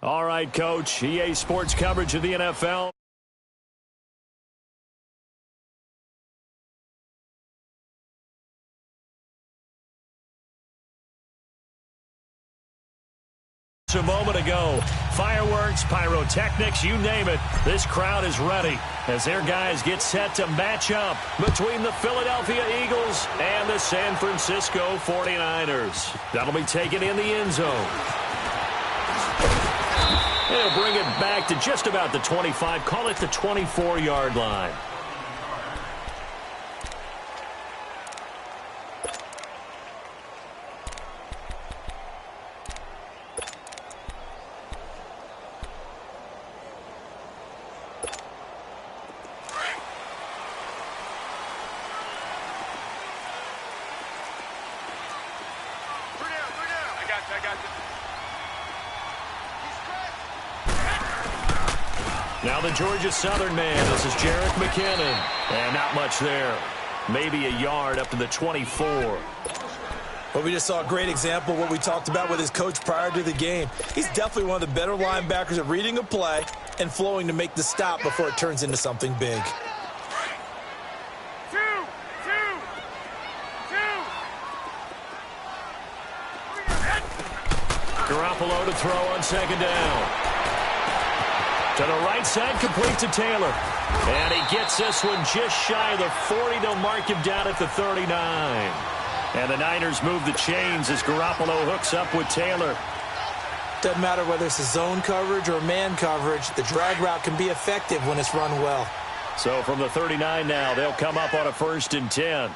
All right, Coach. EA Sports coverage of the NFL. A moment ago, fireworks, pyrotechnics, you name it, this crowd is ready as their guys get set to match up between the Philadelphia Eagles and the San Francisco 49ers. That'll be taken in the end zone. They'll bring it back to just about the 25, call it the 24-yard line. Now the Georgia Southern man, this is Jerick McKinnon. And not much there. Maybe a yard up to the 24. Well, we just saw a great example of what we talked about with his coach prior to the game. He's definitely one of the better linebackers at reading a play and flowing to make the stop before it turns into something big. Garoppolo to throw on second down. To the right side, complete to Taylor. And he gets this one just shy of the 40. They'll mark him down at the 39. And the Niners move the chains as Garoppolo hooks up with Taylor. Doesn't matter whether it's a zone coverage or man coverage, the drag route can be effective when it's run well. So from the 39 now, they'll come up on a 1st and 10.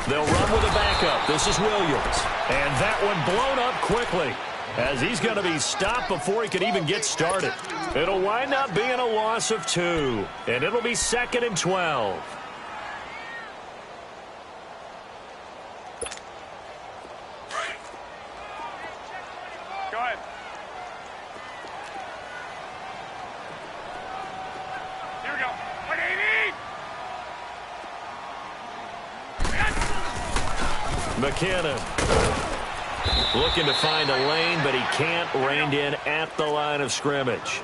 They'll run with a backup. This is Williams. And that one blown up quickly as he's going to be stopped before he can even get started. It'll wind up being a loss of 2. And it'll be 2nd and 12. Go ahead. Here we go. McKinnon looking to find a lane, but he can't. Reined in at the line of scrimmage.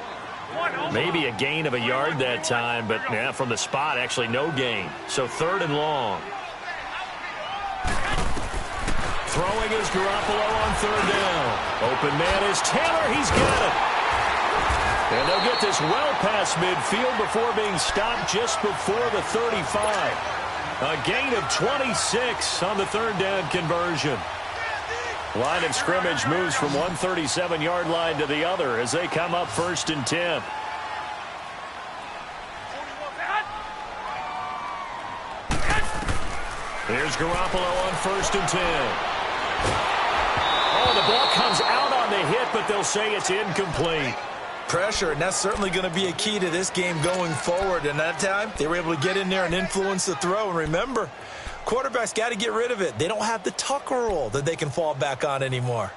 Maybe a gain of a yard that time, but yeah, from the spot, actually no gain. So 3rd and long. Throwing is Garoppolo on 3rd down. Open man is Taylor. He's got it. And they'll get this well past midfield before being stopped just before the 35. A gain of 26 on the 3rd down conversion. Line of scrimmage moves from one 37-yard line to the other as they come up 1st and 10. Here's Garoppolo on 1st and 10. Oh, the ball comes out on the hit, but they'll say it's incomplete. Pressure, and that's certainly going to be a key to this game going forward. And that time, they were able to get in there and influence the throw. And remember, quarterbacks got to get rid of it. They don't have the Tucker rule that they can fall back on anymore.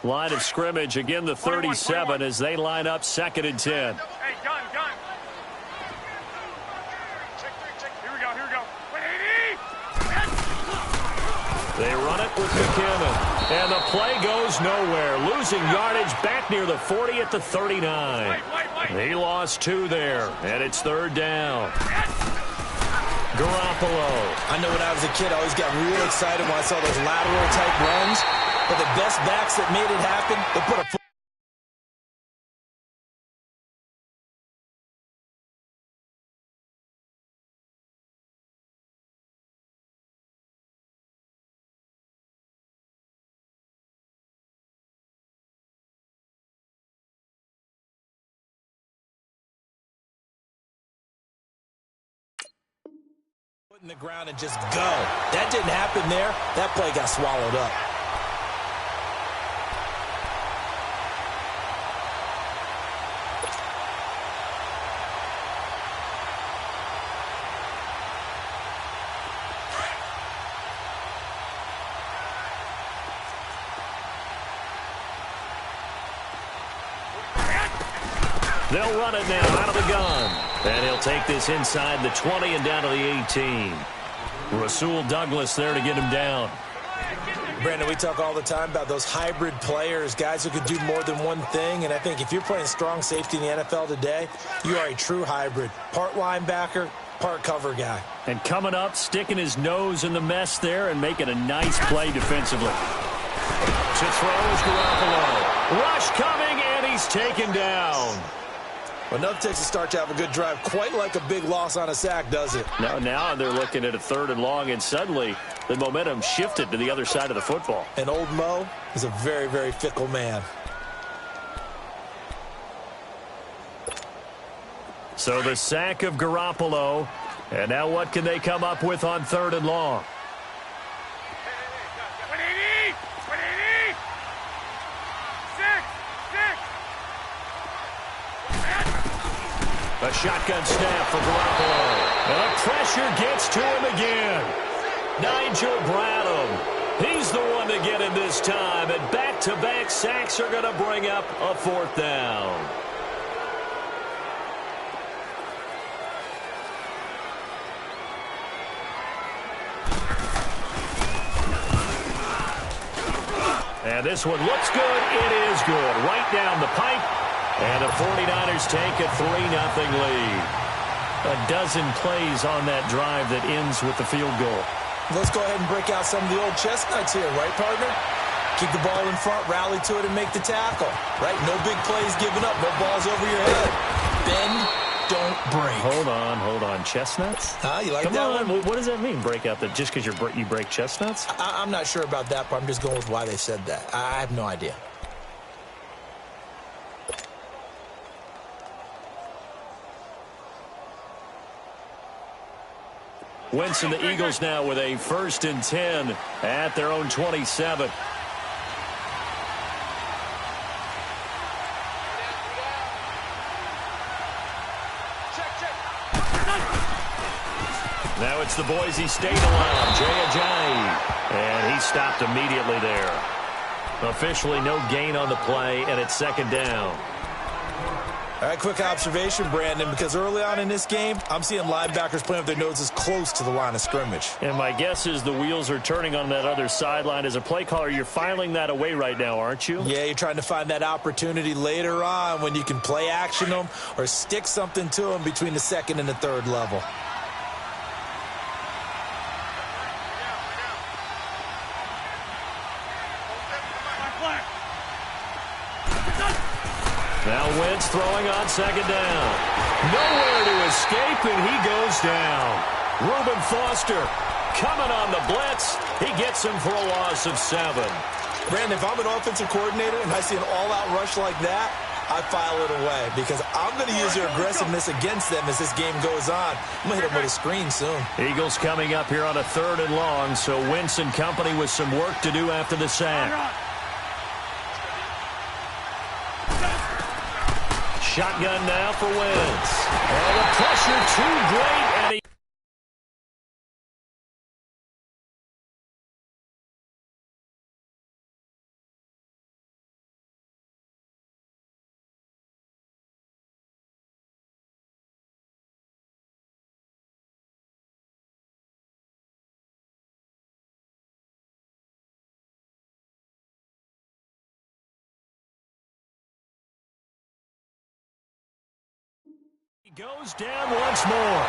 Line of scrimmage, again the 37 as they line up 2nd and 10. Hey, gun. Here we go. They run it with McKinnon. And the play goes nowhere. Losing yardage back near the 40 at the 39. He lost 2 there, and it's 3rd down. Garoppolo. I know when I was a kid, I always got real excited when I saw those lateral-type runs. But the best backs that made it happen, they put a foot. In the ground and just go. That didn't happen there. That play got swallowed up. They'll run it now out of the gun. And he'll take this inside the 20 and down to the 18. Rasul Douglas there to get him down. Brandon, we talk all the time about those hybrid players, guys who could do more than one thing. And I think if you're playing strong safety in the NFL today, you are a true hybrid. Part linebacker, part cover guy. And coming up, sticking his nose in the mess there and making a nice play defensively. To throw is Garoppolo. Rush coming, and he's taken down. Well, nothing takes a start to have a good drive, quite like a big loss on a sack, does it? Now they're looking at a 3rd and long, and suddenly the momentum shifted to the other side of the football. And old Mo is a very, very fickle man. So the sack of Garoppolo, and now what can they come up with on 3rd and long? What do you need? What do you need? 6. A shotgun snap for Garoppolo. And the pressure gets to him again. Nigel Bradham. He's the one to get him this time. And back-to-back sacks are going to bring up a 4th down. And this one looks good. It is good. Right down the pipe. And the 49ers take a 3-0 lead. A dozen plays on that drive that ends with the field goal. Let's go ahead and break out some of the old chestnuts here, right, partner? Keep the ball in front, rally to it, and make the tackle, right? No big plays given up, no balls over your head. Bend, don't break. Hold on. Chestnuts? You like Come that on. one? What does that mean, break out? That just because you break chestnuts? I'm not sure about that, but I'm just going with why they said that. I have no idea. Wentz and the Eagles now with a 1st and 10 at their own 27. Now it's the Boise State alarm, Jay Ajayi. And he stopped immediately there. Officially no gain on the play, and it's 2nd down. All right, quick observation, Brandon, because early on in this game, I'm seeing linebackers playing with their noses close to the line of scrimmage. And my guess is the wheels are turning on that other sideline. As a play caller, you're filing that away right now, aren't you? Yeah, you're trying to find that opportunity later on when you can play action them or stick something to them between the 2nd and the 3rd level. Now Wentz throwing on 2nd down. Nowhere to escape, and he goes down. Reuben Foster coming on the blitz. He gets him for a loss of 7. Brandon, if I'm an offensive coordinator and I see an all-out rush like that, I file it away because I'm going to use their aggressiveness against them as this game goes on. I'm going to hit them with a screen soon. Eagles coming up here on a 3rd and long, so Wentz and company with some work to do after the sack. Shotgun now for Wentz. And the pressure too great, and he... He goes down once more.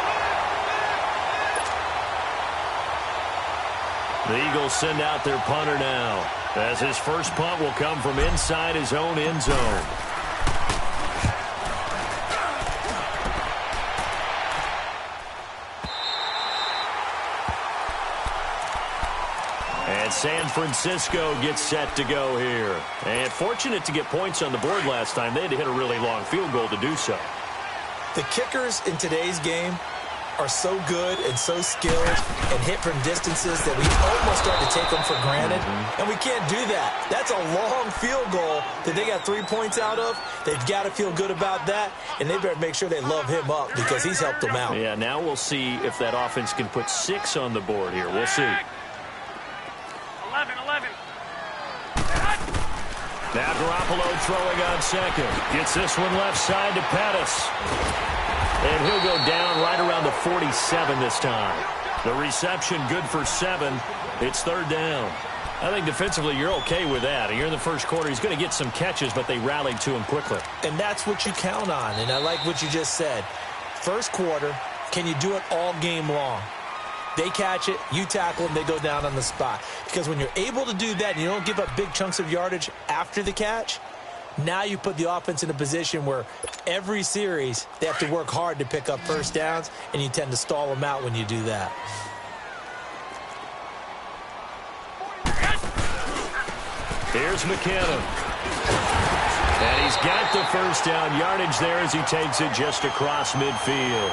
The Eagles send out their punter now, as his first punt will come from inside his own end zone. And San Francisco gets set to go here. And fortunate to get points on the board last time. They had to hit a really long field goal to do so. The kickers in today's game are so good and so skilled and hit from distances that we almost start to take them for granted. And we can't do that. That's a long field goal that they got 3 points out of. They've got to feel good about that, and they better make sure they love him up because he's helped them out. Yeah, now we'll see if that offense can put 6 on the board here. We'll see. 11. Now Garoppolo throwing on second. Gets this one left side to Pettis. And he'll go down right around the 47 this time. The reception good for 7. It's third down. I think defensively you're okay with that. You're in the first quarter. He's going to get some catches, but they rallied to him quickly. And that's what you count on. And I like what you just said. First quarter, can you do it all game long? They catch it, you tackle them, they go down on the spot. Because when you're able to do that and you don't give up big chunks of yardage after the catch, now you put the offense in a position where every series they have to work hard to pick up first downs, and you tend to stall them out when you do that. Here's McKinnon. And he's got the first down yardage there as he takes it just across midfield.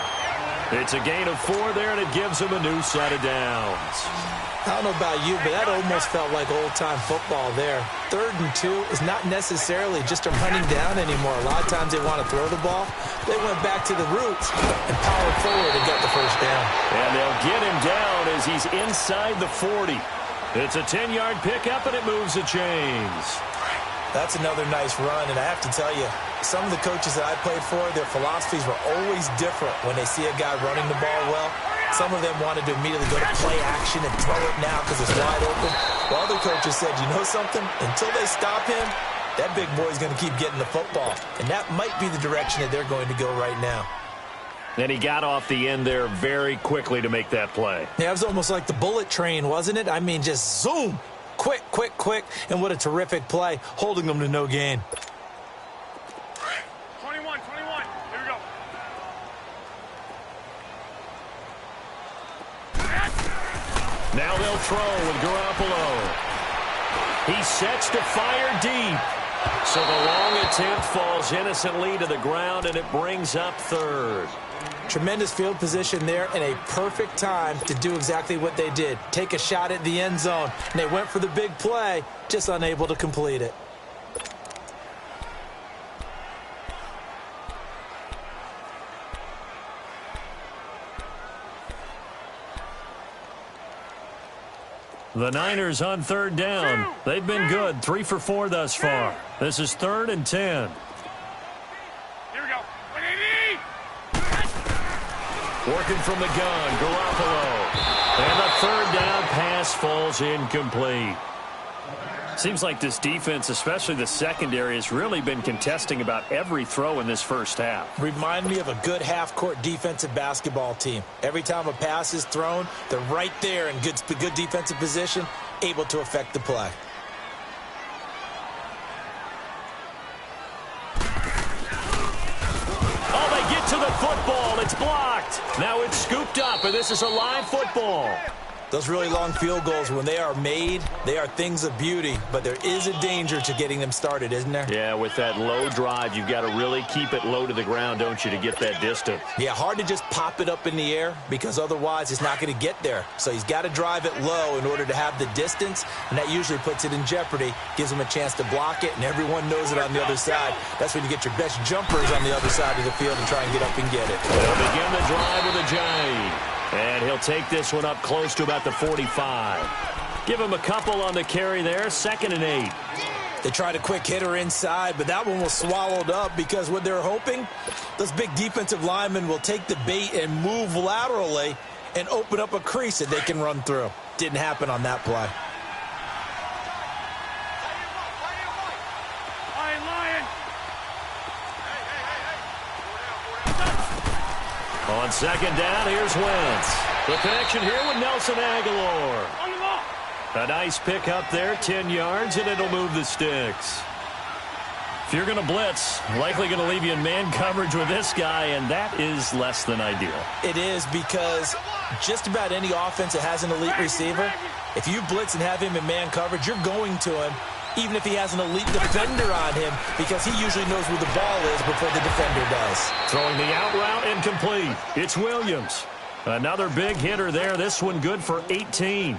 It's a gain of 4 there, and it gives him a new set of downs. I don't know about you, but that almost felt like old-time football there. 3rd and 2 is not necessarily just a running down anymore. A lot of times they want to throw the ball. They went back to the roots and powered forward and got the first down. And they'll get him down as he's inside the 40. It's a 10-yard pickup, and it moves the chains. That's another nice run, and I have to tell you, some of the coaches that I played for, their philosophies were always different when they see a guy running the ball well. Some of them wanted to immediately go to play action and throw it now because it's wide open. While other coaches said, you know something? Until they stop him, that big boy's going to keep getting the football. And that might be the direction that they're going to go right now. And he got off the end there very quickly to make that play. Yeah, it was almost like the bullet train, wasn't it? I mean, just zoom. Quick, quick, quick. And what a terrific play, holding them to no gain. 21. Here we go. Now they'll throw with Garoppolo. He sets to fire deep. So the long attempt falls innocently to the ground, and it brings up 3rd. Tremendous field position there and a perfect time to do exactly what they did. Take a shot at the end zone. And they went for the big play, just unable to complete it. The Niners on 3rd down. They've been good, 3 for 4 thus far. This is 3rd and 10. Here we go. Working from the gun, Garoppolo. And the 3rd down pass falls incomplete. Seems like this defense, especially the secondary, has really been contesting about every throw in this first half. Remind me of a good half-court defensive basketball team. Every time a pass is thrown, they're right there in good defensive position, able to affect the play. Oh, they get to the football. It's blocked. Now it's scooped up, and this is a live football. Those really long field goals, when they are made, they are things of beauty, but there is a danger to getting them started, isn't there? Yeah, with that low drive, you've got to really keep it low to the ground, don't you, to get that distance. Yeah, hard to just pop it up in the air because otherwise it's not going to get there. So he's got to drive it low in order to have the distance, and that usually puts it in jeopardy, gives him a chance to block it, and everyone knows it on the other side. That's when you get your best jumpers on the other side of the field and try and get up and get it. They'll begin the drive with a J. And he'll take this one up close to about the 45. Give him a couple on the carry there, 2nd and 8. They tried a quick hitter inside, but that one was swallowed up because what they're hoping, those big defensive linemen will take the bait and move laterally and open up a crease that they can run through. Didn't happen on that play. On 2nd down, here's Wentz. The connection here with Nelson Aguilar. A nice pick up there, 10 yards, and it'll move the sticks. If you're going to blitz, likely going to leave you in man coverage with this guy, and that is less than ideal. It is because just about any offense that has an elite receiver, if you blitz and have him in man coverage, you're going to him, even if he has an elite defender on him, because he usually knows where the ball is before the defender does. Throwing the out route incomplete. It's Williams. Another big hitter there. This one good for 18.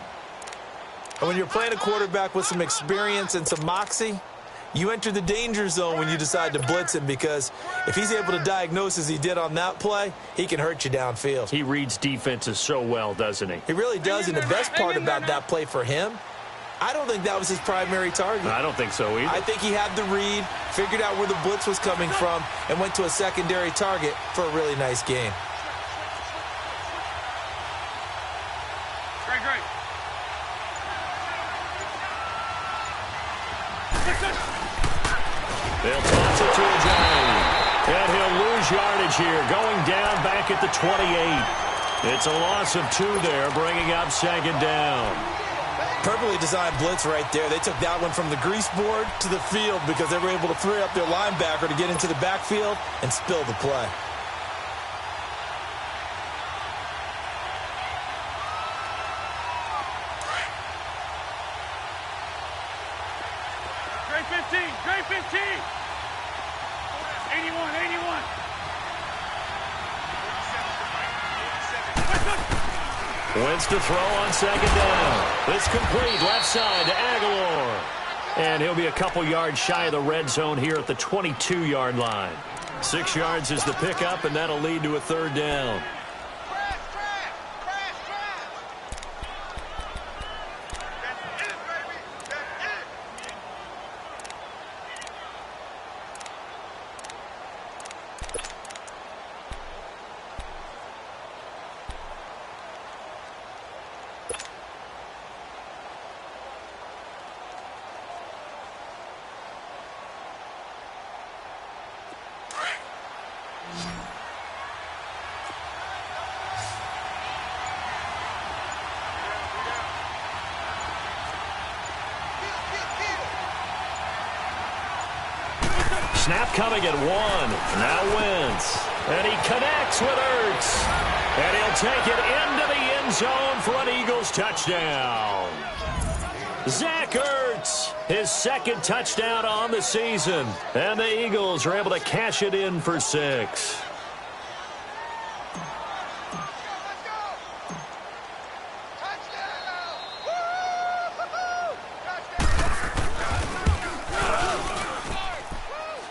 And when you're playing a quarterback with some experience and some moxie, you enter the danger zone when you decide to blitz him, because if he's able to diagnose as he did on that play, he can hurt you downfield. He reads defenses so well, doesn't he? He really does, and the best part about that play for him I don't think that was his primary target. I don't think so either. I think he had the read, figured out where the blitz was coming from, and went to a secondary target for a really nice gain. Great. They'll toss it to a Jones. And he'll lose yardage here, going down back at the 28. It's a loss of 2 there, bringing up second down. Perfectly designed blitz right there. They took that one from the grease board to the field because they were able to free up their linebacker to get into the backfield and spill the play. Great 15. 81. Wentz to throw on second down. It's complete, left side to Aguilar. And he'll be a couple yards shy of the red zone here at the 22-yard line. 6 yards is the pickup, and that'll lead to a third down. Snap coming at 1. Now Wentz. And he connects with Ertz. And he'll take it into the end zone for an Eagles touchdown. Zach Ertz, his second touchdown on the season. And the Eagles are able to cash it in for 6.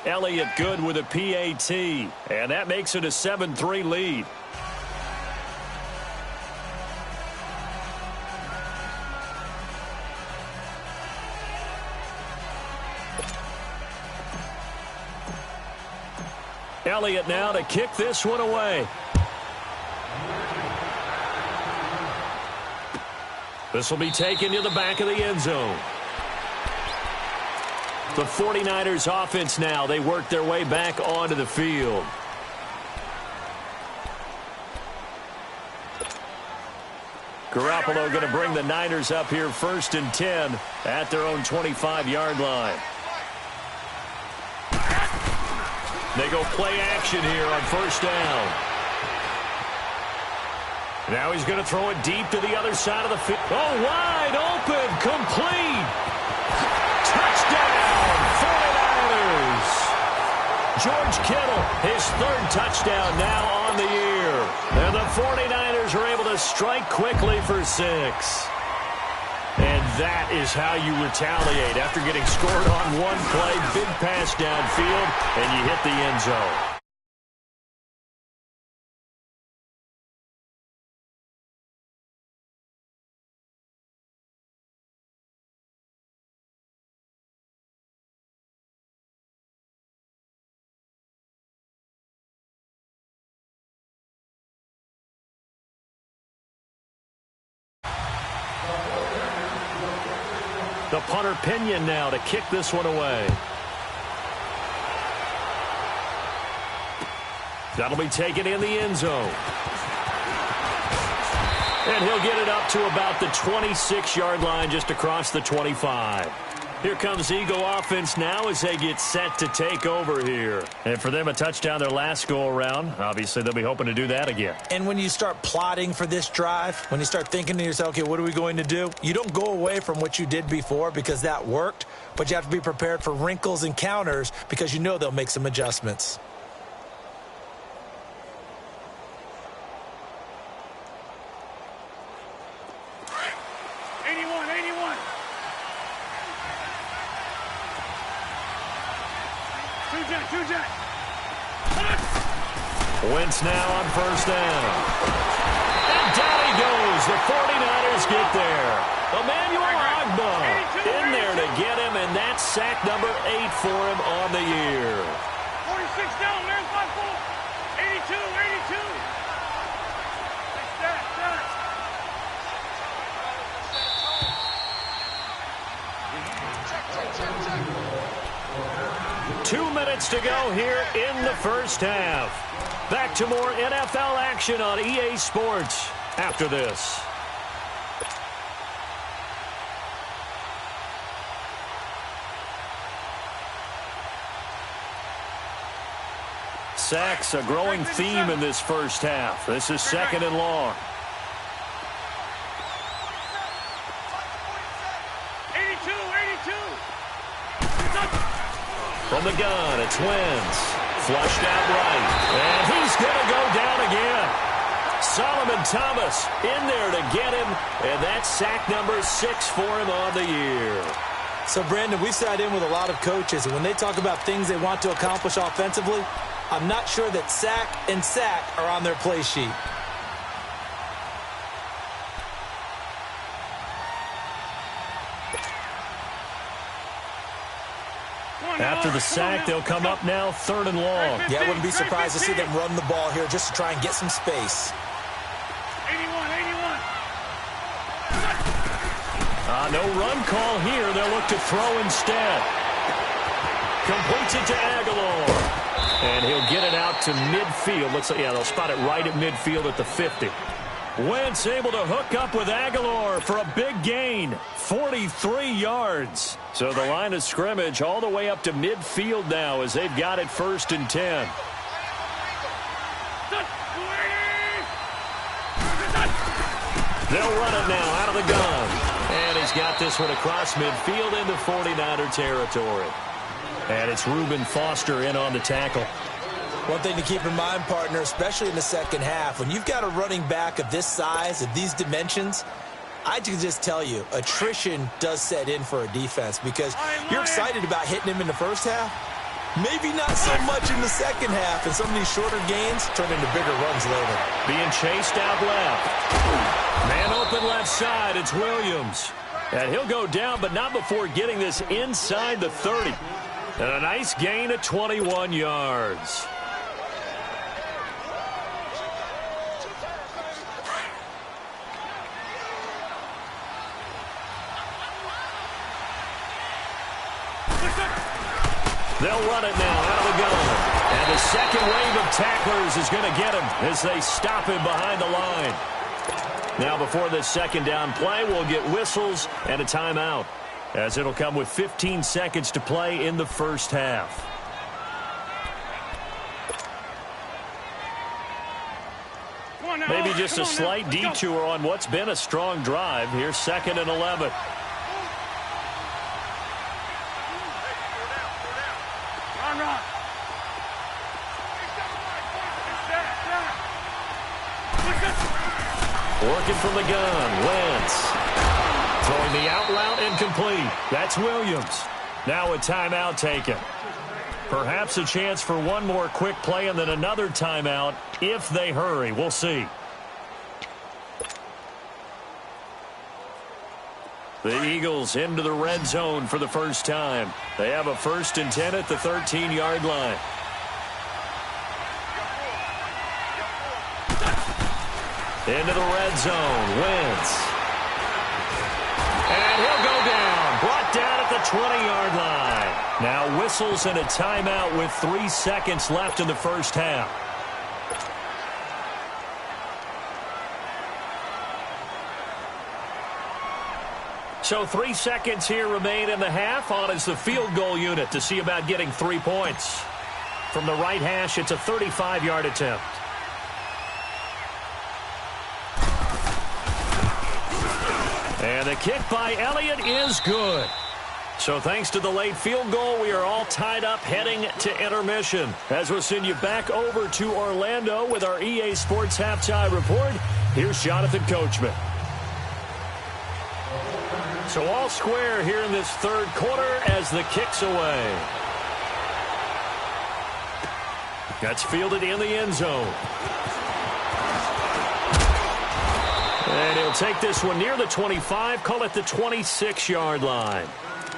Elliott good with a PAT, and that makes it a 7-3 lead. Elliott now to kick this one away. This will be taken to the back of the end zone. The 49ers offense now, they work their way back onto the field. Garoppolo going to bring the Niners up here 1st and 10 at their own 25-yard line. They go play action here on 1st down. Now he's going to throw it deep to the other side of the field. Oh, wide open, complete. Touchdown, 49ers. George Kittle, his 3rd touchdown now on the year. And the 49ers are able to strike quickly for 6. And that is how you retaliate after getting scored on one play. Big pass downfield, and you hit the end zone. The punter Pinion now to kick this one away. That'll be taken in the end zone. And he'll get it up to about the 26-yard line, just across the 25. Here comes Eagle offense now as they get set to take over here. And for them, a touchdown their last go-around. Obviously, they'll be hoping to do that again. And when you start plotting for this drive, when you start thinking to yourself, okay, what are we going to do? You don't go away from what you did before because that worked, but you have to be prepared for wrinkles and counters because you know they'll make some adjustments. Wentz now on 1st down. And down he goes. The 49ers get there. Emmanuel Ogbah. sack number 8 for him on the year. 46 down, man, 5-4. 82, 82. Stat. 2 minutes to go here in the first half. Back to more NFL action on EA Sports after this. Sacks, a growing theme in this first half. This is 2nd and long. 82, 82. From the gun, it's Wentz. Flushed out right. And he's going to go down again. Solomon Thomas in there to get him. And that's sack number 6 for him on the year. So, Brandon, we sat in with a lot of coaches, and when they talk about things they want to accomplish offensively, I'm not sure that sack and sack are on their play sheet. After the sack, they'll come up now 3rd and long. Yeah, I wouldn't be surprised to see them run the ball here just to try and get some space. 81, 81. No run call here. They'll look to throw instead. Completes it to Aguilar. And he'll get it out to midfield. Looks like, yeah, they'll spot it right at midfield at the 50. Wentz able to hook up with Aguilar for a big gain. 43 yards. So the line of scrimmage all the way up to midfield now as they've got it 1st and 10. They'll run it now out of the gun. And he's got this one across midfield into 49er territory. And it's Reuben Foster in on the tackle. One thing to keep in mind, partner, especially in the second half, when you've got a running back of this size, of these dimensions, I can just tell you, attrition does set in for a defense because you're excited about hitting him in the first half. Maybe not so much in the second half, and some of these shorter gains turn into bigger runs later. Being chased out left. Man open left side, it's Williams. And he'll go down, but not before getting this inside the 30. And a nice gain of 21 yards. They'll run it now out of the gun. And the second wave of tacklers is going to get him as they stop him behind the line. Now before this second down play, we'll get whistles and a timeout, as it'll come with 15 seconds to play in the first half. Maybe just a slight detour on what's been a strong drive. Here's 2nd and 11. Working from the gun, Wentz. Throwing the out route incomplete. That's Williams. Now a timeout taken. Perhaps a chance for one more quick play and then another timeout if they hurry. We'll see. The Eagles into the red zone for the first time. They have a 1st and 10 at the 13-yard line. Into the red zone, Wentz. And he'll go down. Brought down at the 20-yard line. Now whistles and a timeout with 3 seconds left in the first half. So 3 seconds here remain in the half. On is the field goal unit to see about getting 3 points. From the right hash, it's a 35-yard attempt. And the kick by Elliott is good. So thanks to the late field goal, we are all tied up heading to intermission. As we'll send you back over to Orlando with our EA Sports Halftime Report, here's Jonathan Coachman. So all square here in this third quarter as the kick's away. That's fielded in the end zone. And he'll take this one near the 25, call it the 26-yard line.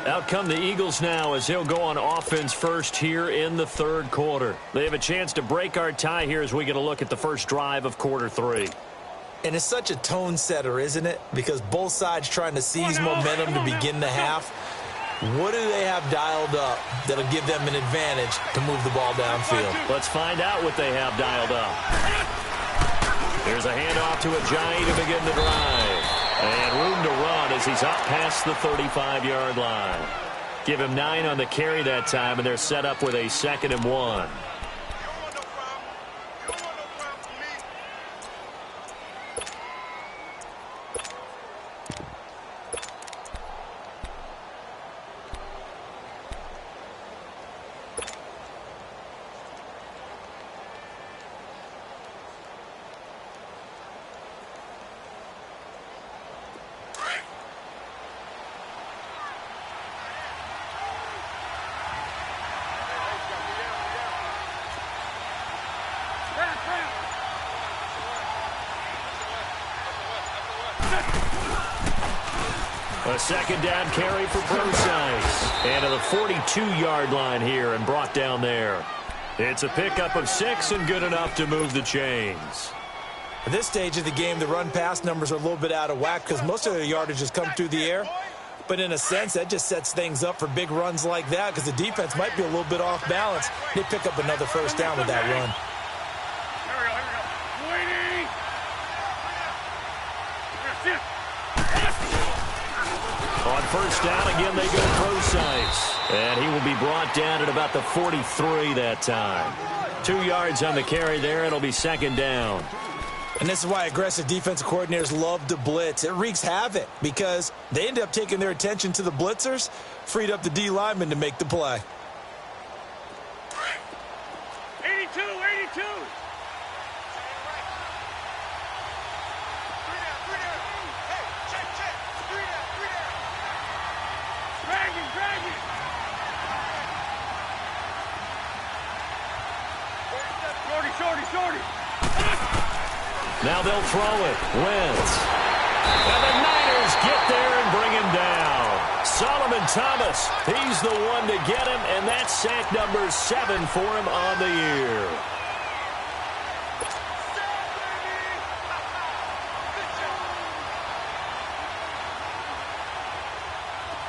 Out come the Eagles now as they'll go on offense first here in the third quarter. They have a chance to break our tie here as we get a look at the first drive of quarter 3. And it's such a tone setter, isn't it? Because both sides trying to seize momentum to begin the half. What do they have dialed up that'll give them an advantage to move the ball downfield? Let's find out what they have dialed up. Here's a handoff to Ajayi to begin the drive. And room to run as he's up past the 35-yard line. Give him 9 on the carry that time, and they're set up with a 2nd and 1. A 2nd down carry for Brosice. And to the 42-yard line here and brought down there. It's a pickup of 6 and good enough to move the chains. At this stage of the game, the run-pass numbers are a little bit out of whack because most of their yardage has come through the air. But in a sense, that just sets things up for big runs like that because the defense might be a little bit off balance. They pick up another first down with that run. On first down, again, they go Brosice. And he will be brought down at about the 43 that time. 2 yards on the carry there. It'll be 2nd down. And this is why aggressive defensive coordinators love to blitz. It wreaks havoc because they end up taking their attention to the blitzers, freed up the D lineman to make the play. 82, 82. Shorty. Now they'll throw it. Wentz. And the Niners get there and bring him down. Solomon Thomas, he's the one to get him, and that's sack number 7 for him on the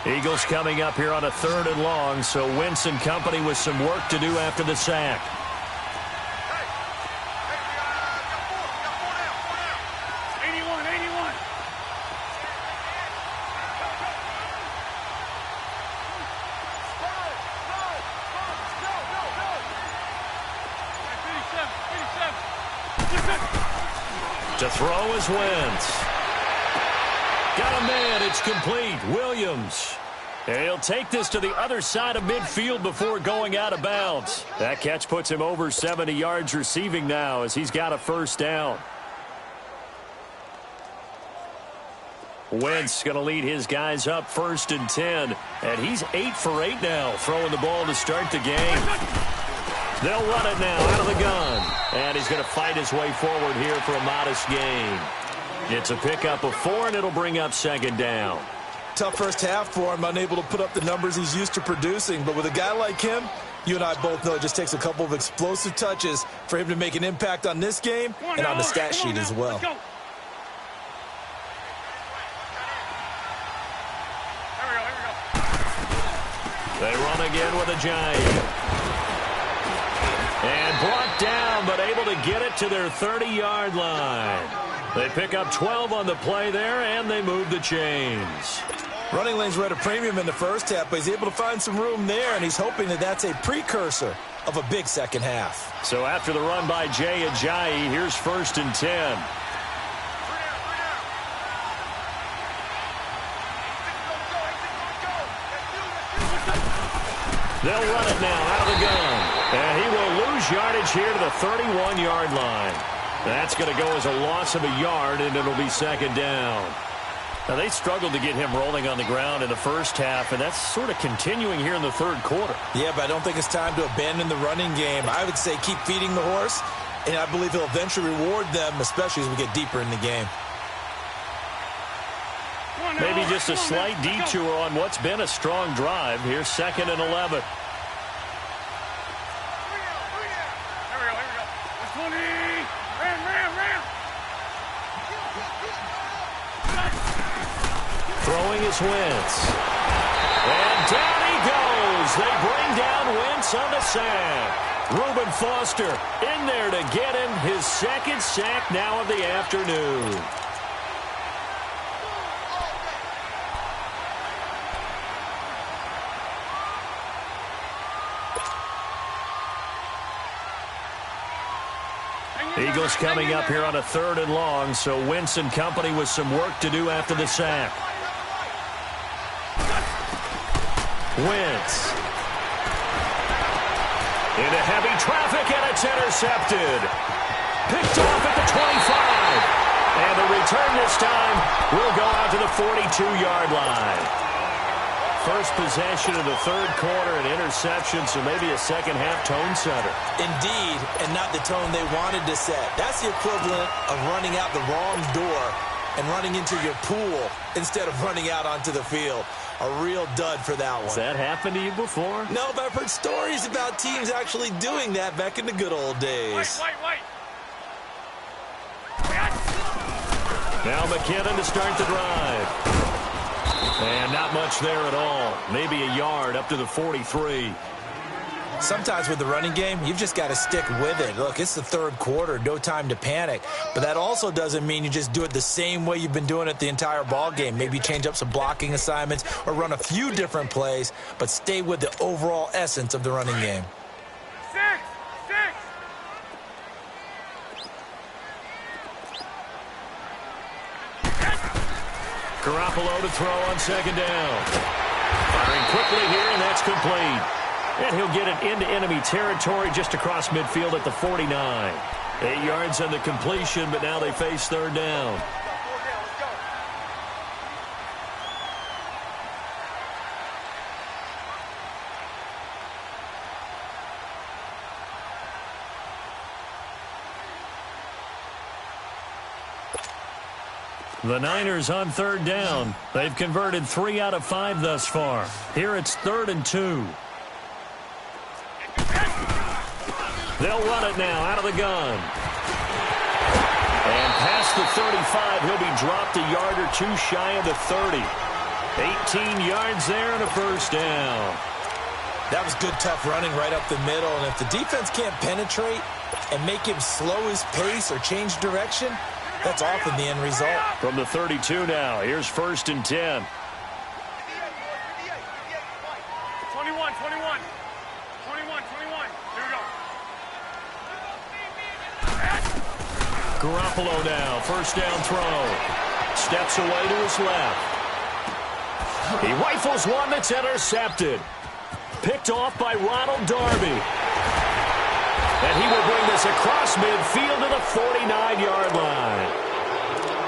year. Eagles coming up here on a 3rd and long, so Wentz and company with some work to do after the sack. To throw is Wentz. Got a man. It's complete. Williams. And he'll take this to the other side of midfield before going out of bounds. That catch puts him over 70 yards receiving now as he's got a first down. Wentz going to lead his guys up 1st and 10. And he's 8 for 8 now, throwing the ball to start the game. They'll run it now out of the gun. And he's going to fight his way forward here for a modest gain. It's a pickup of 4, and it'll bring up 2nd down. Tough first half for him, unable to put up the numbers he's used to producing. But with a guy like him, you and I both know it just takes a couple of explosive touches for him to make an impact on this game and on the stat sheet as well. They run again with Ajayi. And brought down, but able to get it to their 30-yard line. They pick up 12 on the play there, and they move the chains. Running lanes were at a premium in the first half, but he's able to find some room there, and he's hoping that that's a precursor of a big second half. So after the run by Jay Ajayi, here's 1st and 10. They'll run it now out of the gun. And he will lose yardage here to the 31-yard line. That's going to go as a loss of a yard, and it'll be 2nd down. Now, they struggled to get him rolling on the ground in the first half, and that's sort of continuing here in the 3rd quarter. Yeah, but I don't think it's time to abandon the running game. I would say keep feeding the horse, and I believe he'll eventually reward them, especially as we get deeper in the game. Maybe just a slight detour on what's been a strong drive. Here's 2nd and 11. Throwing is Wentz. And down he goes. They bring down Wentz on the sack. Reuben Foster in there to get him his 2nd sack now of the afternoon. Eagles coming up here on a 3rd and long, so Wentz and company with some work to do after the sack. Wentz. Into heavy traffic, and it's intercepted. Picked off at the 25. And the return this time will go out to the 42-yard line. First possession of the 3rd quarter, an interception, so maybe a second-half tone setter. Indeed, and not the tone they wanted to set. That's the equivalent of running out the wrong door and running into your pool instead of running out onto the field. A real dud for that one. Has that happened to you before? No, but I've heard stories about teams actually doing that back in the good old days. Wait. Now McKinnon to start the drive. And not much there at all. Maybe a yard up to the 43. Sometimes with the running game, you've just got to stick with it. Look, it's the 3rd quarter, no time to panic. But that also doesn't mean you just do it the same way you've been doing it the entire ball game. Maybe change up some blocking assignments or run a few different plays, but stay with the overall essence of the running game. 6. Garoppolo to throw on 2nd down. Firing quickly here, and that's complete. And he'll get it into enemy territory just across midfield at the 49. 8 yards on the completion, but now they face 3rd down. The Niners on 3rd down. They've converted 3 out of 5 thus far. Here it's 3rd and 2. They'll run it now out of the gun. And past the 35, he'll be dropped a yard or 2 shy of the 30. 18 yards there and a 1st down. That was good, tough running right up the middle. And if the defense can't penetrate and make him slow his pace or change direction, that's often the end result. From the 32 now, here's 1st and 10. 21. Here we go. Garoppolo now, 1st down throw. Steps away to his left. He rifles one that's intercepted. Picked off by Ronald Darby. And he will bring this across midfield to the 49-yard line.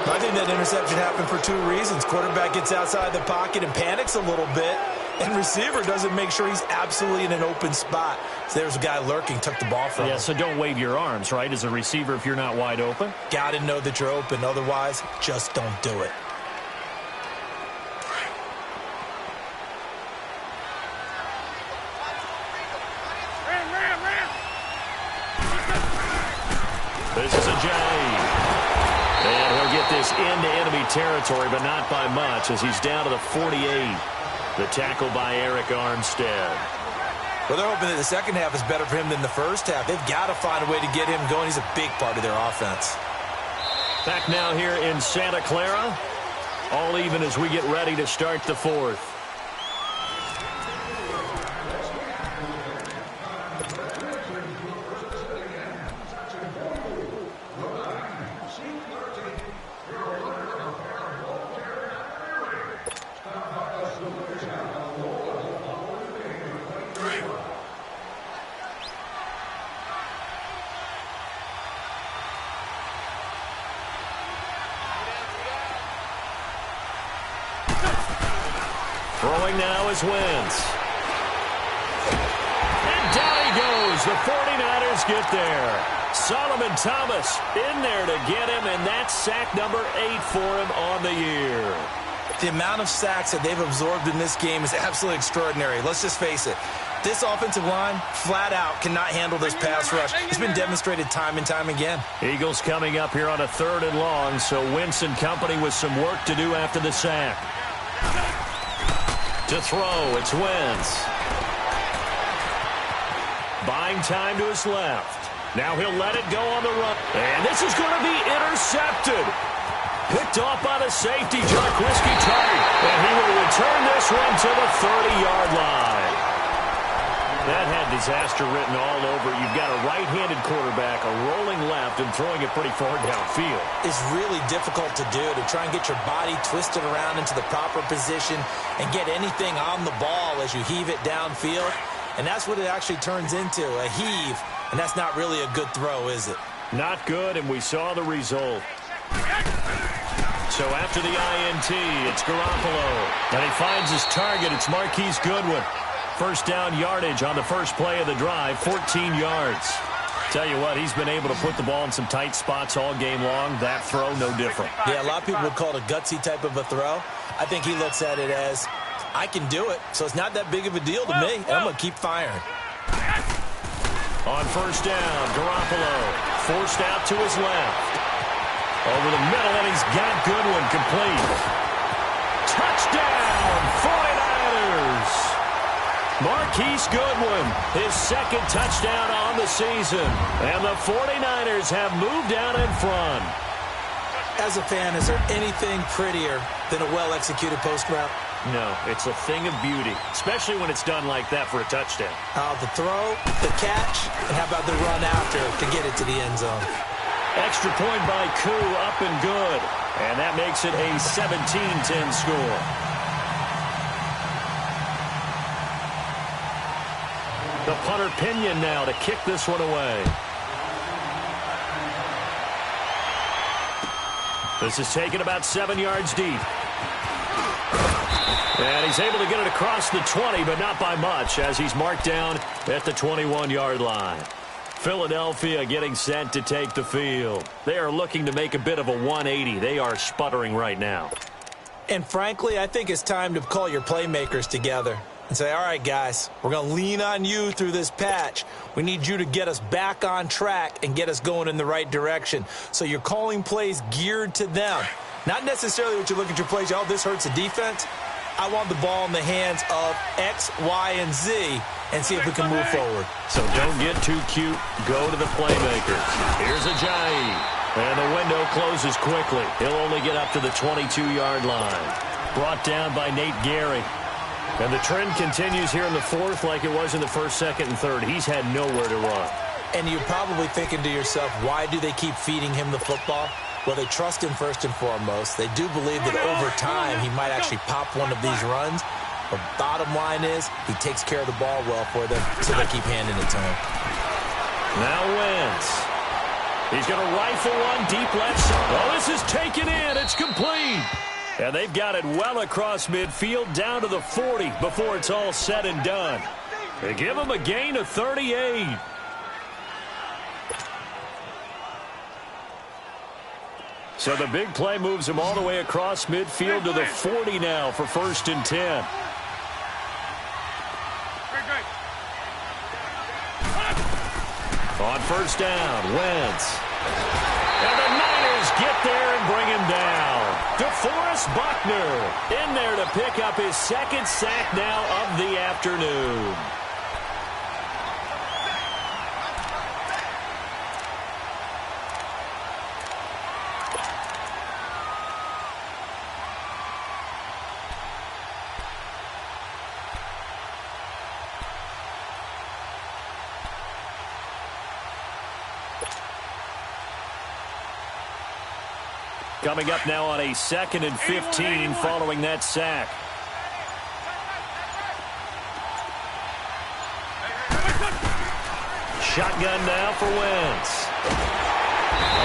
I think that interception happened for 2 reasons. Quarterback gets outside the pocket and panics a little bit, and receiver doesn't make sure he's absolutely in an open spot. So there's a guy lurking, took the ball from him. Yeah, so don't wave your arms, right, as a receiver if you're not wide open. Got to know that you're open. Otherwise, just don't do it. This is a J. And he'll get this into enemy territory, but not by much, as he's down to the 48. The tackle by Eric Armstead. Well, they're hoping that the second half is better for him than the first half. They've got to find a way to get him going. He's a big part of their offense. Back now here in Santa Clara. All even as we get ready to start the 4th. Throwing now is Wentz. And down he goes. The 49ers get there. Solomon Thomas in there to get him, and that's sack number 8 for him on the year. The amount of sacks that they've absorbed in this game is absolutely extraordinary. Let's just face it. This offensive line, flat out, cannot handle this pass rush. It's been demonstrated time and time again. Eagles coming up here on a 3rd and long, so Wentz and company with some work to do after the sack. To throw, it's Wentz. Buying time to his left. Now he'll let it go on the run. And this is going to be intercepted. Picked off by the safety, Jarkowski tight. And he will return this one to the 30-yard line. That had disaster written all over. You've got a right-handed quarterback, a rolling left, and throwing it pretty far downfield. It's really difficult to do, to try and get your body twisted around into the proper position and get anything on the ball as you heave it downfield. And that's what it actually turns into, a heave. And that's not really a good throw, is it? Not good, and we saw the result. So after the INT, it's Garoppolo. And he finds his target. It's Marquise Goodwin. First down yardage on the first play of the drive, 14 yards. Tell you what, he's been able to put the ball in some tight spots all game long. That throw, no different. Yeah, a lot of people would call it a gutsy type of a throw. I think he looks at it as, I can do it, so it's not that big of a deal to me, and I'm going to keep firing. On first down, Garoppolo forced out to his left. Over the middle, and he's got Goodwin complete. Touchdown, 49ers! Marquise Goodwin, his second touchdown on the season. And the 49ers have moved out in front. As a fan, is there anything prettier than a well-executed post route? No, it's a thing of beauty, especially when it's done like that for a touchdown. The throw, the catch, and how about the run after to get it to the end zone? Extra point by Koo, up and good. And that makes it a 17-10 score. The punter Pinion now to kick this one away. This is taken about 7 yards deep. And he's able to get it across the 20, but not by much, as he's marked down at the 21-yard line. Philadelphia getting set to take the field. They are looking to make a bit of a 180. They are sputtering right now. And frankly, I think it's time to call your playmakers together and say, all right, guys, we're going to lean on you through this patch. We need you to get us back on track and get us going in the right direction. So you're calling plays geared to them. Not necessarily what you look at your plays, oh, this hurts the defense. I want the ball in the hands of X, Y, and Z and see if we can move forward. So don't get too cute. Go to the playmakers. Here's Ajayi. And the window closes quickly. He'll only get up to the 22-yard line. Brought down by Nate Gehry. And the trend continues here in the fourth like it was in the first, second, and third. He's had nowhere to run. And you're probably thinking to yourself, why do they keep feeding him the football? Well, they trust him first and foremost. They do believe that over time he might actually pop one of these runs. But bottom line is he takes care of the ball well for them, so they keep handing it to him. Now Wentz. He's going to rifle one deep left side. Oh, this is taken in. It's complete. And they've got it well across midfield down to the 40 before it's all said and done. They give him a gain of 38. So the big play moves him all the way across midfield to the 40 now for 1st and 10. On first down, Wentz. And the Niners get there and bring him down. DeForest Buckner in there to pick up his second sack now of the afternoon. Coming up now on a 2nd and 15 following that sack. Shotgun now for Wentz.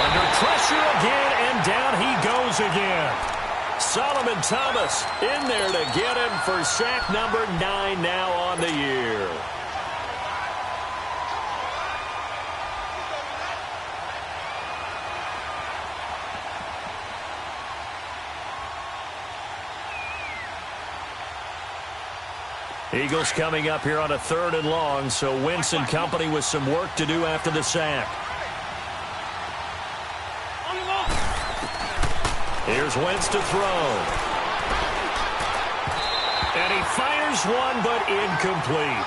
Under pressure again, and down he goes again. Solomon Thomas in there to get him for sack number 9 now on the year. Eagles coming up here on a 3rd and long, so Wentz and company with some work to do after the sack. Here's Wentz to throw. And he fires one, but incomplete.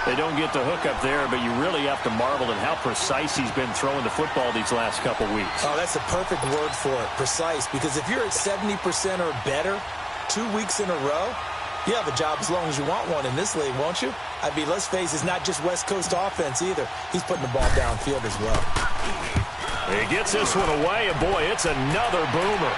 They don't get the hook up there, but you really have to marvel at how precise he's been throwing the football these last couple weeks. Oh, that's a perfect word for it, precise, because if you're at 70% or better 2 weeks in a row, you have a job as long as you want one in this league, won't you? I mean, let's face it, it's not just West Coast offense either. He's putting the ball downfield as well. He gets this one away, and boy, it's another boomer.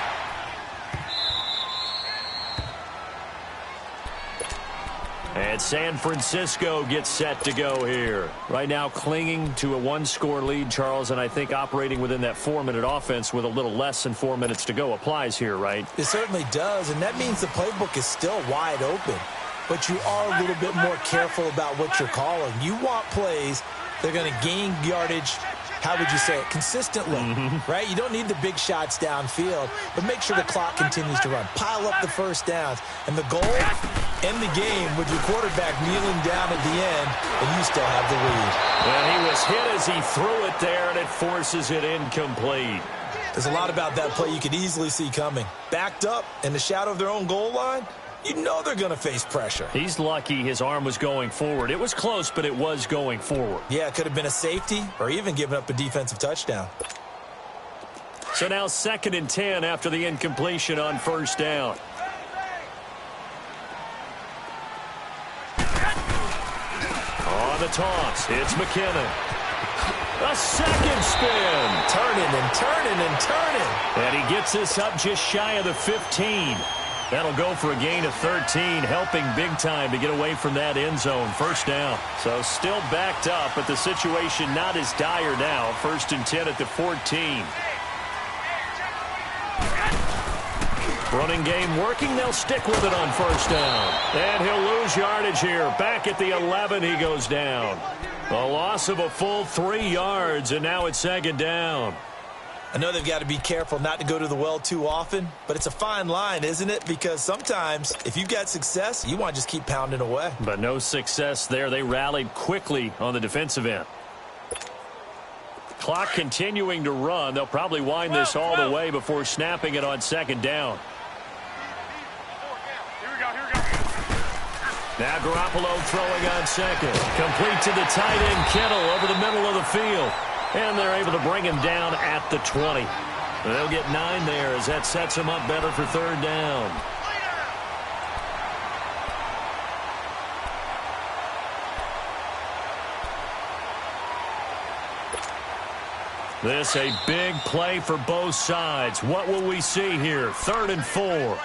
And San Francisco gets set to go here. Right now clinging to a 1-score lead, Charles, and I think operating within that 4-minute offense with a little less than 4 minutes to go applies here, right? It certainly does, and that means the playbook is still wide open. But you are a little bit more careful about what you're calling. You want plays that are going to gain yardage, how would you say it, consistently, right? You don't need the big shots downfield, but make sure the clock continues to run. Pile up the first downs. And the goal, end the game with your quarterback kneeling down at the end, and you still have the lead. And he was hit as he threw it there, and it forces it incomplete. There's a lot about that play you could easily see coming. Backed up in the shadow of their own goal line, you know they're going to face pressure. He's lucky his arm was going forward. It was close, but it was going forward. Yeah, it could have been a safety or even given up a defensive touchdown. So now 2nd and 10 after the incompletion on 1st down. On the toss, it's McKinnon. A second spin. Turning and turning and turning. And he gets this up just shy of the 15. That'll go for a gain of 13, helping big time to get away from that end zone. 1st down. So still backed up, but the situation not as dire now. 1st and 10 at the 14. Running game working. They'll stick with it on 1st down. And he'll lose yardage here. Back at the 11, he goes down. A loss of a full 3 yards, and now it's 2nd down. I know they've got to be careful not to go to the well too often, but it's a fine line, isn't it? Because sometimes, if you've got success, you want to just keep pounding away. But no success there. They rallied quickly on the defensive end. Clock continuing to run. They'll probably wind this all the way before snapping it on 2nd down. Now Garoppolo throwing on 2nd. Complete to the tight end, Kittle, over the middle of the field. And they're able to bring him down at the 20. They'll get 9 there as that sets him up better for 3rd down. This a big play for both sides. What will we see here? 3rd and 4.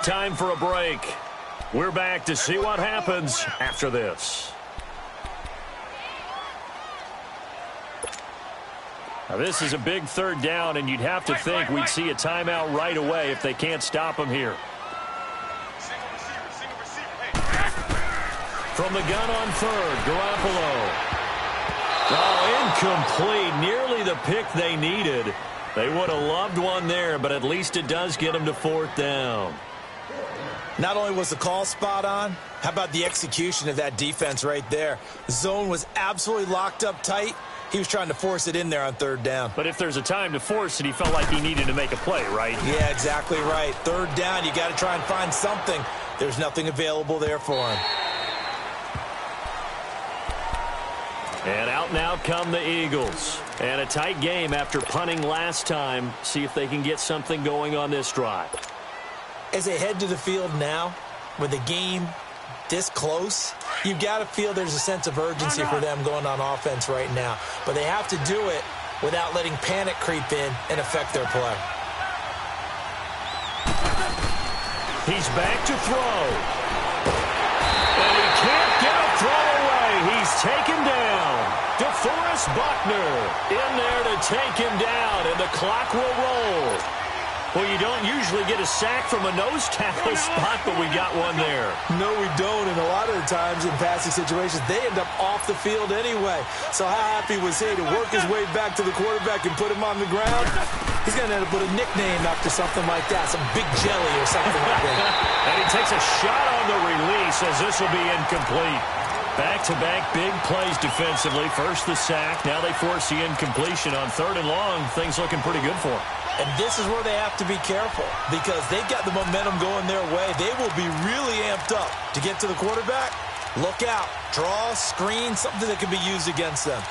Time for a break. We're back to see what happens after this. Now this is a big 3rd down, and you'd have to think we'd see a timeout right away if they can't stop him here. From the gun on 3rd, Garoppolo. Oh, incomplete. Nearly the pick they needed. They would have loved one there, but at least it does get them to 4th down. Not only was the call spot on, how about the execution of that defense right there? The zone was absolutely locked up tight. He was trying to force it in there on 3rd down. But if there's a time to force it, he felt like he needed to make a play, right? Yeah, exactly right. 3rd down, you got to try and find something. There's nothing available there for him. And out now come the Eagles. And a tight game after punting last time. See if they can get something going on this drive. As they head to the field now, with the game this close, you've got to feel there's a sense of urgency for them going on offense right now. But they have to do it without letting panic creep in and affect their play. He's back to throw. And he can't get a throw away. He's taken down. DeForest Buckner in there to take him down, and the clock will roll. Well, you don't usually get a sack from a nose tackle spot, but we got one there. No, we don't, and a lot of the times in passing situations, they end up off the field anyway. So how happy was he to work his way back to the quarterback and put him on the ground? He's going to end up with a nickname after something like that, some big jelly or something like that. And he takes a shot on the release as this will be incomplete. Back-to-back big plays defensively. First the sack, now they force the incompletion on 3rd and long. Things looking pretty good for them. And this is where they have to be careful because they've got the momentum going their way. They will be really amped up to get to the quarterback. Look out. Draw, screen, something that can be used against them.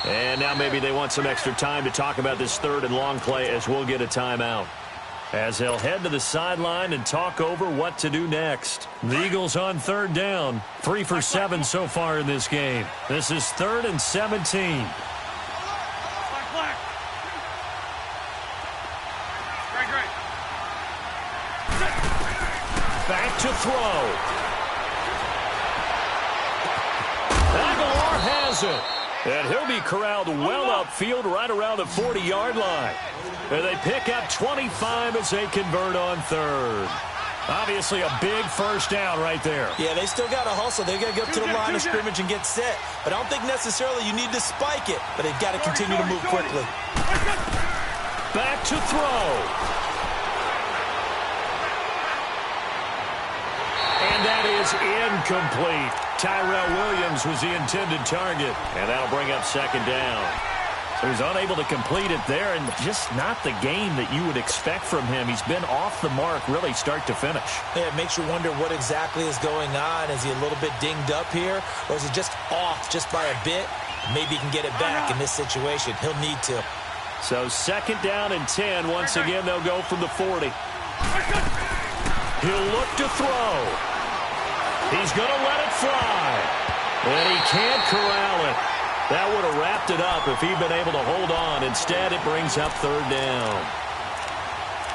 And now maybe they want some extra time to talk about this 3rd and long play as we'll get a timeout. As they'll head to the sideline and talk over what to do next. The Eagles on 3rd down. 3 for 7 so far in this game. This is 3rd and 17. Back to throw. Aguilar has it. And he'll be corralled well upfield right around the 40-yard line. And they pick up 25 as they convert on 3rd. Obviously a big first down right there. Yeah, they still got to hustle. They've got to get up to the line of scrimmage and get set. But I don't think necessarily you need to spike it. But they've got to continue to move quickly. Back to throw. And that is incomplete. Tyrell Williams was the intended target. And that'll bring up 2nd down. So he's unable to complete it there, and just not the game that you would expect from him. He's been off the mark really start to finish. Yeah, it makes you wonder what exactly is going on. Is he a little bit dinged up here, or is he just off just by a bit? Maybe he can get it back in this situation. He'll need to. So 2nd down and 10. Once again, they'll go from the 40. He'll look to throw. He's going to let it fly. And he can't corral it. That would have wrapped it up if he'd been able to hold on. Instead, it brings up 3rd down.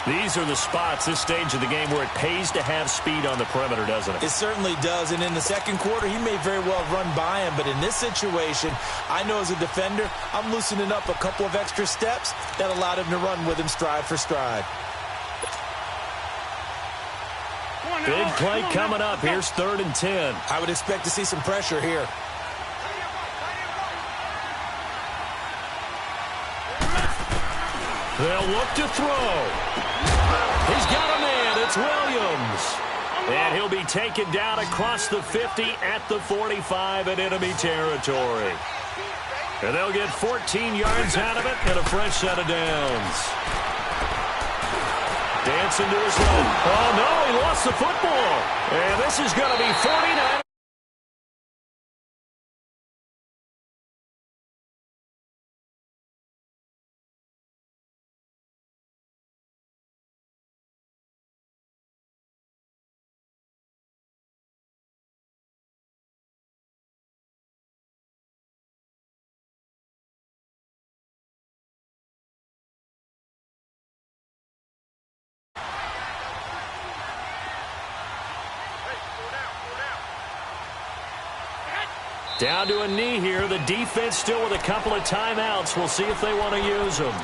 These are the spots, this stage of the game, where it pays to have speed on the perimeter, doesn't it? It certainly does. And in the 2nd quarter, he may very well run by him. But in this situation, I know as a defender, I'm loosening up a couple of extra steps that allowed him to run with him stride for stride. Big play coming up. Here's 3rd and 10. I would expect to see some pressure here. They'll look to throw. He's got a man. It's Williams. And he'll be taken down across the 50 at the 45 in enemy territory. And they'll get 14 yards out of it and a fresh set of downs. Dancing to his left. Oh, no, he lost the football. And this is going to be 49. Down to a knee here. The defense still with a couple of timeouts. We'll see if they want to use them.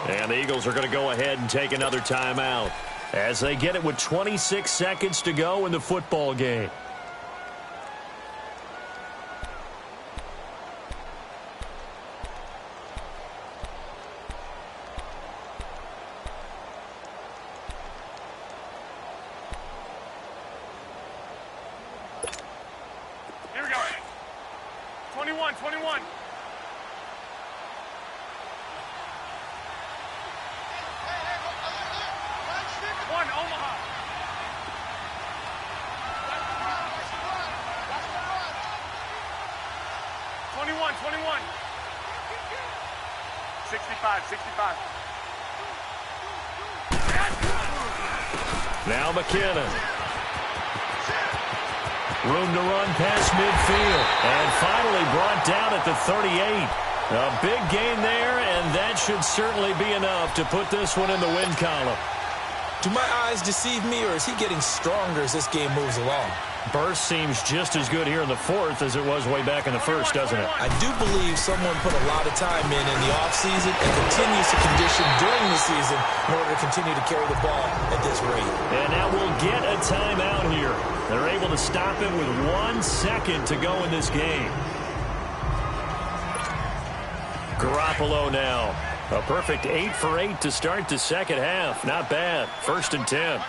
And the Eagles are going to go ahead and take another timeout as they get it with 26 seconds to go in the football game. Here we go. 21, 21. One, Omaha. 21, 21. 65, 65. Now McKinnon. Room to run past midfield. And finally brought down at the 38. A big gain there, and that should certainly be enough to put this one in the win column. Do my eyes deceive me, or is he getting stronger as this game moves along? Burst seems just as good here in the fourth as it was way back in the first, doesn't it? I do believe someone put a lot of time in the offseason and continues to condition during the season in order to continue to carry the ball at this rate. And now we'll get a timeout here. They're able to stop it with 1 second to go in this game. Garoppolo now. A perfect 8 for 8 to start the second half. Not bad. 1st and 10.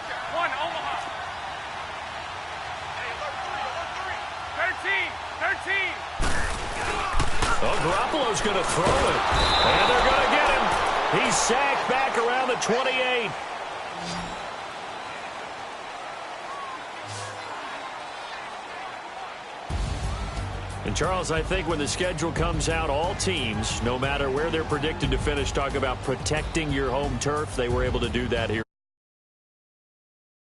Oh, Garoppolo's going to throw it. And they're going to get him. He's sacked back around the 28. And, Charles, I think when the schedule comes out, all teams, no matter where they're predicted to finish, talk about protecting your home turf. They were able to do that here